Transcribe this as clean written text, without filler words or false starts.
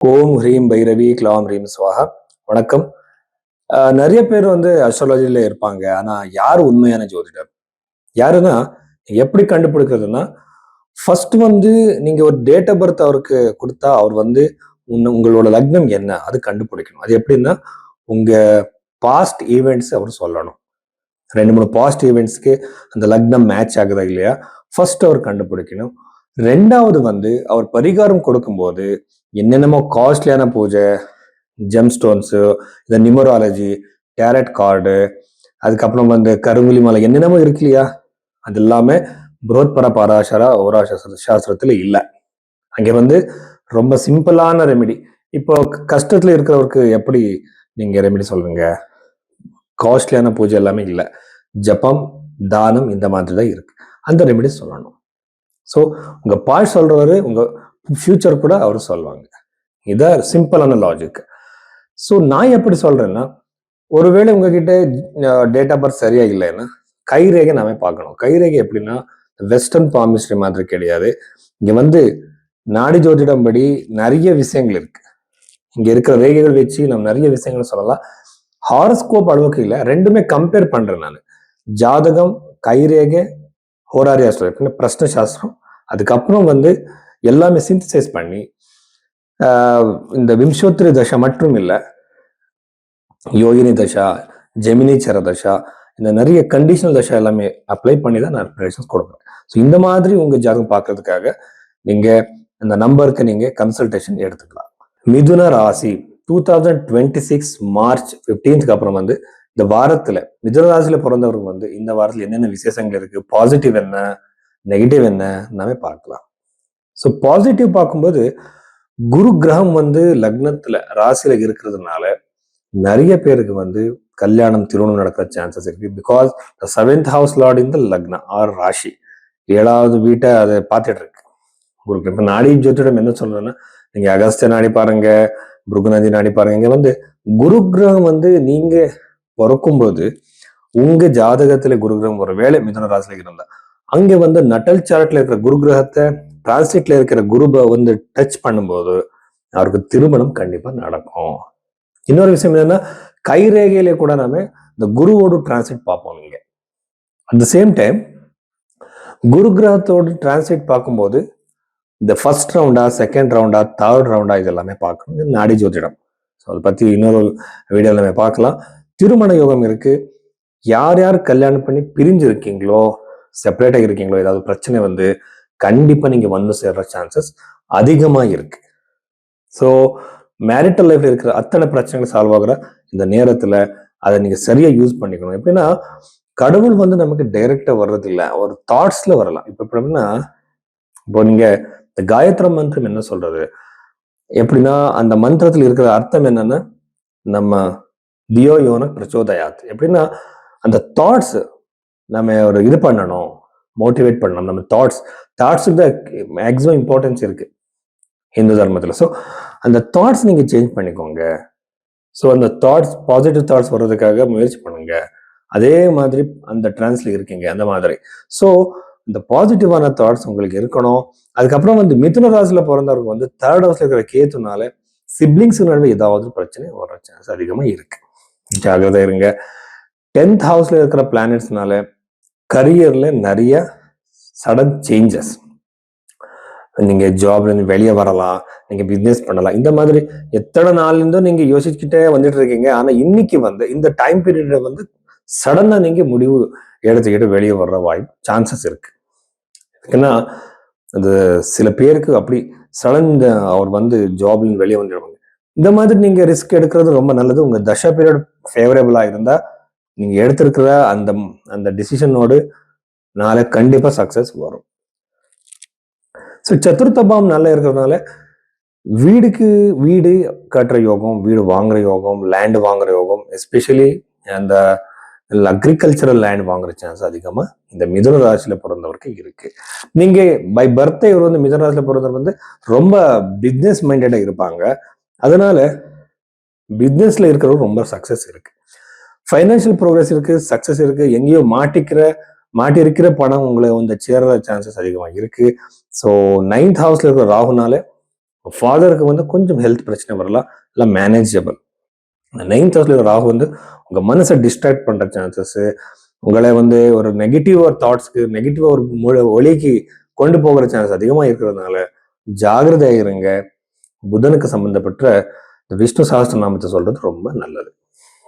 ஓம் ஹ்ரீம் பைரவி க்லாம் ஹ்ரீம் ஸ்வாஹா. வணக்கம். நிறைய பேர் வந்து அஸ்ட்ராலஜில இருப்பாங்க. ஆனா யார் உண்மையான ஜோதிடர்? யாருன்னா எப்படி கண்டுபிடிக்கிறதுன்னா, ஃபர்ஸ்ட் வந்து நீங்க ஒரு டேட் ஆஃப் பர்த் அவருக்கு கொடுத்தா அவர் வந்து உங்களோட லக்னம் என்ன அது கண்டுபிடிக்கணும். அது எப்படின்னா உங்க பாஸ்ட் ஈவெண்ட்ஸ் அவர் சொல்லணும். 2 3 பாஸ்ட் ஈவெண்ட்ஸ்க்கு அந்த லக்னம் மேட்ச் ஆகுதா இல்லையா ஃபர்ஸ்ட் அவர் கண்டுபிடிக்கணும். ரெண்டாவது வந்து அவர் பரிகாரம் கொடுக்கும்போது என்னென்னமோ காஸ்ட்லியான பூஜை, ஜெம் ஸ்டோன்ஸு, இந்த நியூமராலஜி, டேரட் கார்டு, அதுக்கப்புறம் வந்து கருங்குலி மலை என்னென்னமோ இருக்கு இல்லையா, அது எல்லாமே புரோத்பர பராசரா ஓரா சாஸ்திரத்துல இல்லை. அங்கே வந்து ரொம்ப சிம்பிளான ரெமெடி. இப்போ கஷ்டத்துல இருக்கிறவருக்கு எப்படி நீங்க ரெமெடி சொல்றீங்க? காஸ்ட்லியான பூஜை எல்லாமே இல்லை. ஜபம், தானம் இந்த மாதிரி தான் இருக்கு. அந்த ரெமெடி சொல்லணும். ஸோ உங்க பாய் சொல்றவரு உங்க ஃபியூச்சர் கூட அவர் சொல்லுவாங்க. இதான் சிம்பிளான லாஜிக். ஸோ நான் எப்படி சொல்றேன்னா, ஒருவேளை உங்ககிட்ட டேட் ஆஃப் பர்த் சரியா இல்லைன்னா கைரேகை நாம பார்க்கணும். கைரேகை எப்படின்னா வெஸ்டர்ன் பாமிஸ்ட்ரி மாதிரி கிடையாது. இங்க வந்து நாடி ஜோதிடம் படி நிறைய விஷயங்கள் இருக்கு. இங்க இருக்கிற ரேகைகள் வச்சு நம்ம நிறைய விஷயங்கள் சொல்லலாம். ஹாரோஸ்கோப் அளவுக்கு இல்லை, ரெண்டுமே கம்பேர் பண்றேன் நான். ஜாதகம், கைரேகை, ஹோராரி ஆஸ்ட்ராலஜி, பிரஷ்ன சாஸ்திரம், அதுக்கப்புறம் வந்து எல்லாமே சிந்தசைஸ் பண்ணி இந்த விம்சோத்திரி தசை மட்டும் இல்லை, யோகினி தசா, ஜெமினி சர தசா, இந்த நிறைய கண்டிஷனல் தசா எல்லாமே அப்ளை பண்ணி தான் நான் ப்ரெடிக்ஷன்ஸ் கொடுக்குறேன். ஸோ இந்த மாதிரி உங்க ஜாதகம் பார்க்கறதுக்காக நீங்க இந்த நம்பருக்கு நீங்க கன்சல்டேஷன் எடுத்துக்கலாம். மிதுன ராசி 2026 மார்ச் 15க்கு அப்புறம் வந்து இந்த வாரத்துல மிதுன ராசியில பிறந்தவருக்கு வந்து இந்த வாரத்துல என்னென்ன விசேஷங்கள் இருக்கு, பாசிட்டிவ் என்ன, நெகட்டிவ் என்ன நாம பார்க்கலாம். ஸோ பாசிட்டிவ் பார்க்கும்போது குரு கிரகம் வந்து லக்னத்துல ராசியில இருக்கிறதுனால நிறைய பேருக்கு வந்து கல்யாணம், திருமணம் நடக்கிற சான்சஸ் இருக்கு. Because the 7th house Lord இந்த லக்னா ஆர் ராசி 7வது வீட்டை அதை பார்த்துட்டு இருக்கு குரு கிரகம். இப்ப நாடி ஜோதிடம் என்ன சொல்றேன்னா, நீங்க அகஸ்திய நாடி பாருங்க, புருகுநதி நாடி பாருங்க. இங்க வந்து குரு கிரகம் வந்து நீங்க பிறக்கும்போது உங்க ஜாதகத்துல குரு கிரகம் ஒரு வேலை மிதுன ராசியில இருந்தா அங்க வந்து நட்டல் சார்ட்ல இருக்கிற குரு கிரகத்தை டிரான்ஸ்லேட்ல இருக்கிற குருவை வந்து டச் பண்ணும்போது அவருக்கு திருமணம் கண்டிப்பா நடக்கும். இன்னொரு விஷயம் என்னன்னா, கைரேகையில கூட நாம இந்த குருவோடு டிரான்ஸ்லேட் பார்ப்போம். நீங்க அட் த சேம் டைம் குரு கிரகத்தோடு டிரான்ஸ்லேட் பார்க்கும்போது இந்த ஃபர்ஸ்ட் ரவுண்டா, செகண்ட் ரவுண்டா, தேர்ட் ரவுண்டா இது எல்லாமே பார்க்கணும். இது நாடி ஜோதிடம். ஸோ அதை பத்தி இன்னொரு வீடியோ எல்லாமே பார்க்கலாம். திருமண யோகம் இருக்கு. யார் யார் கல்யாணம் பண்ணி பிரிஞ்சு இருக்கீங்களோ, செப்பரேட்டா இருக்கீங்களோ, ஏதாவது பிரச்சனை வந்து கண்டிப்பா நீங்க வந்து சேர்ற சான்சஸ் அதிகமா இருக்கு. ஸோ மேரிட்டல் லைஃப்ல இருக்கிற அத்தனை பிரச்சனைகள் சால்வ் ஆகுற இந்த நேரத்துல அதை நீங்க சரியா யூஸ் பண்ணிக்கணும். எப்படின்னா கடவுள் வந்து நமக்கு டைரக்டா வர்றது இல்லை, ஒரு தாட்ஸ்ல வரலாம். இப்ப எப்படின்னா, இப்போ நீங்க இந்த காயத்ரி மந்திரம் என்ன சொல்றது, எப்படின்னா அந்த மந்திரத்துல இருக்கிற அர்த்தம் என்னன்னா, நம்ம தியோ யோன பிரச்சோதயாத், எப்படின்னா அந்த தாட்ஸ் நம்ம ஒரு இது பண்ணணும், மோட்டிவேட் பண்ணணும். நம்ம தாட்ஸுக்கு தான் மேக்ஸிமம் இம்பார்ட்டன்ஸ் இருக்கு ஹிந்து தர்மத்துல. ஸோ அந்த தாட்ஸ் நீங்க சேஞ்ச் பண்ணிக்கோங்க. ஸோ அந்த தாட்ஸ், பாசிட்டிவ் தாட்ஸ் வர்றதுக்காக முயற்சி பண்ணுங்க. அதே மாதிரி அந்த டிரான்ஸ்ல இருக்கீங்க அந்த மாதிரி. ஸோ இந்த பாசிட்டிவான தாட்ஸ் உங்களுக்கு இருக்கணும். அதுக்கப்புறம் வந்து மிதுன ராசியில பிறந்தவருக்கு வந்து தேர்ட் ஹவுஸ்ல இருக்கிற கேத்துனால சிப்ளிங்ஸ் நடுவே ஏதாவது பிரச்சனை வர சான்ஸ் அதிகமா இருக்கு. ஜாகிரதை இருங்க. 10th ஹவுஸ்ல இருக்கிற பிளானட்ஸ்னால கரியர்ல நிறைய சடன் சேஞ்சஸ். நீங்க ஜாப்ல இருந்து வெளியே வரலாம், நீங்க பிசினஸ் பண்ணலாம். இந்த மாதிரி எத்தனை நாள்ல இருந்தோ நீங்க யோசிச்சுக்கிட்டே வந்துட்டு இருக்கீங்க. ஆனா இன்னைக்கு வந்து இந்த டைம் பீரியட்ல வந்து சடனா நீங்க முடிவு எடுத்துக்கிட்டு வெளியே வர்ற வாய்ப்பு சான்சஸ் இருக்கு. ஏன்னா அது சில பேருக்கு அப்படி சடன் அவர் வந்து ஜாப்ல வெளியே வந்துடுவாங்க. இந்த மாதிரி நீங்க ரிஸ்க் எடுக்கிறது ரொம்ப நல்லது. உங்க தசா பீரியட் ஃபேவரபிளா இருந்தா நீங்க எடுத்திருக்கிற அந்த அந்த டிசிஷனோடு நாளை கண்டிப்பா சக்சஸ் வரும். ஸோ சதுர்த்தபாவம் நல்லா இருக்கிறதுனால வீடுக்கு வீடு கட்டுற யோகம், வீடு வாங்குற யோகம், லேண்ட் வாங்குற யோகம், எஸ்பெஷலி அந்த அக்ரிகல்ச்சரல் லேண்ட் வாங்குற சான்ஸ் அதிகமா இந்த மிதுன ராசியில பிறந்தவருக்கு இருக்கு. நீங்க பை பர்த்டே இவர் வந்து மிதுன ராசியில பிறந்தவர் வந்து ரொம்ப பிசினஸ் மைண்டடா இருப்பாங்க. அதனால பிசினஸ்ல இருக்கிறவங்க ரொம்ப சக்சஸ் இருக்கு, ஃபைனான்சியல் ப்ரோக்ரஸ் இருக்கு, சக்சஸ் இருக்கு. எங்கேயோ மாட்டி இருக்கிற பணம் உங்களை வந்து சேர்ற சான்சஸ் அதிகமா இருக்கு. ஸோ 9th ஹவுஸ்ல இருக்கிற ராகுனால ஃபாதருக்கு வந்து கொஞ்சம் ஹெல்த் பிரச்சனை வரலாம், இல்லை மேனேஜபிள். நைன்த் ஹவுஸ்ல ராகு வந்து உங்க மனசை டிஸ்ட்ராக்ட் பண்ற சான்சஸ், உங்களை வந்து ஒரு நெகட்டிவ் தாட்ஸ்க்கு, நெகட்டிவ் ஒரு ஒளிக்கு கொண்டு போகிற சான்ஸ் அதிகமா இருக்கிறதுனால ஜாகிரதையா இருங்க. புதனுக்கு சம்பந்தப்பட்ட விஷ்ணு சஹஸ்ரநாமத்தை சொல்றது ரொம்ப நல்லது.